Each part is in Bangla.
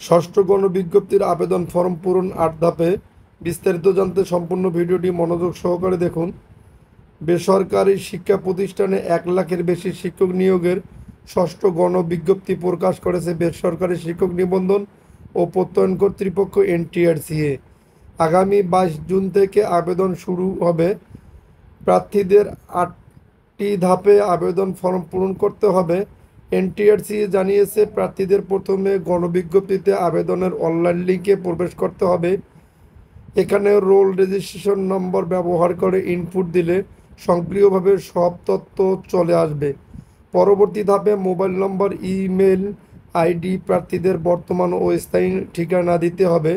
ষষ্ঠ গণবিজ্ঞপ্তির আবেদন ফরম পূরণ ৮ ধাপে। বিস্তারিত জানতে সম্পূর্ণ ভিডিওটি মনোযোগ সহকারে দেখুন। বেসরকারি শিক্ষা প্রতিষ্ঠানে ১ লাখের বেশি শিক্ষক নিয়োগের ষষ্ঠ গণবিজ্ঞপ্তি প্রকাশ করেছে বেসরকারি শিক্ষক নিবন্ধন ও প্রত্যয়ন কর্তৃপক্ষ এনটিআরসিএ। আগামী ২২ জুন থেকে আবেদন শুরু হবে। প্রার্থীদের ৮টি ধাপে আবেদন ফরম পূরণ করতে হবে। এনটিআরসিএ জানিয়েছে, প্রার্থীদের প্রথমে গণবিজ্ঞপ্তিতে আবেদনের অনলাইন লিঙ্কে প্রবেশ করতে হবে। এখানে রোল রেজিস্ট্রেশন নম্বর ব্যবহার করে ইনপুট দিলে স্বয়ংক্রিয়ভাবে সব তথ্য চলে আসবে। পরবর্তী ধাপে মোবাইল নম্বর, ইমেল আইডি, প্রার্থীদের বর্তমান ও স্থায়ী ঠিকানা দিতে হবে।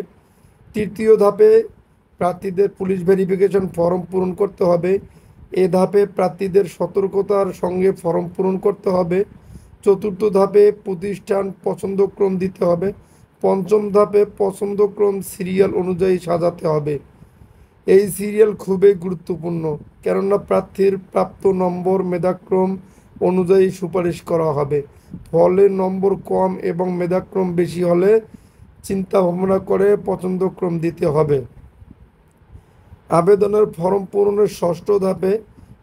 তৃতীয় ধাপে প্রার্থীদের পুলিশ ভেরিফিকেশন ফর্ম পূরণ করতে হবে। এ ধাপে প্রার্থীদের সতর্কতার সঙ্গে ফর্ম পূরণ করতে হবে। চতুর্থ ধাপে প্রতিষ্ঠান পছন্দক্রম দিতে হবে। পঞ্চম ধাপে পছন্দক্রম সিরিয়াল অনুযায়ী সাজাতে হবে। এই সিরিয়াল খুবই গুরুত্বপূর্ণ, কেননা প্রার্থীর প্রাপ্ত নম্বর মেধাক্রম অনুযায়ী সুপারিশ করা হবে। ফলে নম্বর কম এবং মেধাক্রম বেশি হলে চিন্তা ভাবনা করে পছন্দক্রম দিতে হবে। আবেদনের ফর্ম পূরণের ষষ্ঠ ধাপে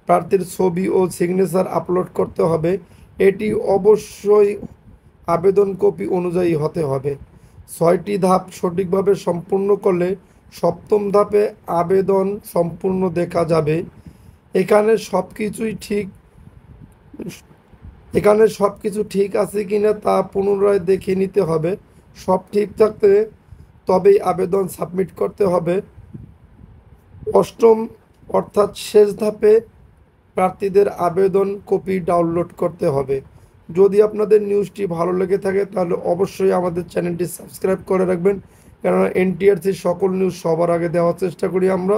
প্রার্থীর ছবি ও সিগনেচার আপলোড করতে হবে। এটি অবশ্যই আবেদন কপি অনুযায়ী হতে হবে। ৬টি ধাপ সঠিকভাবে সম্পূর্ণ করলে সপ্তম ধাপে আবেদন সম্পূর্ণ দেখা যাবে। এখানে সব কিছুই ঠিক এখানে সব কিছু ঠিক আছে কিনা তা পুনরায় দেখে নিতে হবে। সব ঠিক থাকতে তবেই আবেদন সাবমিট করতে হবে। অষ্টম অর্থাৎ শেষ ধাপে প্রার্থীদের আবেদন কপি ডাউনলোড করতে হবে। যদি আপনাদের নিউজটি ভালো লেগে থাকে তাহলে অবশ্যই আমাদের চ্যানেলটি সাবস্ক্রাইব করে রাখবেন, কেননা এনটিআরসির সকল নিউজ সবার আগে দেওয়ার চেষ্টা করি আমরা।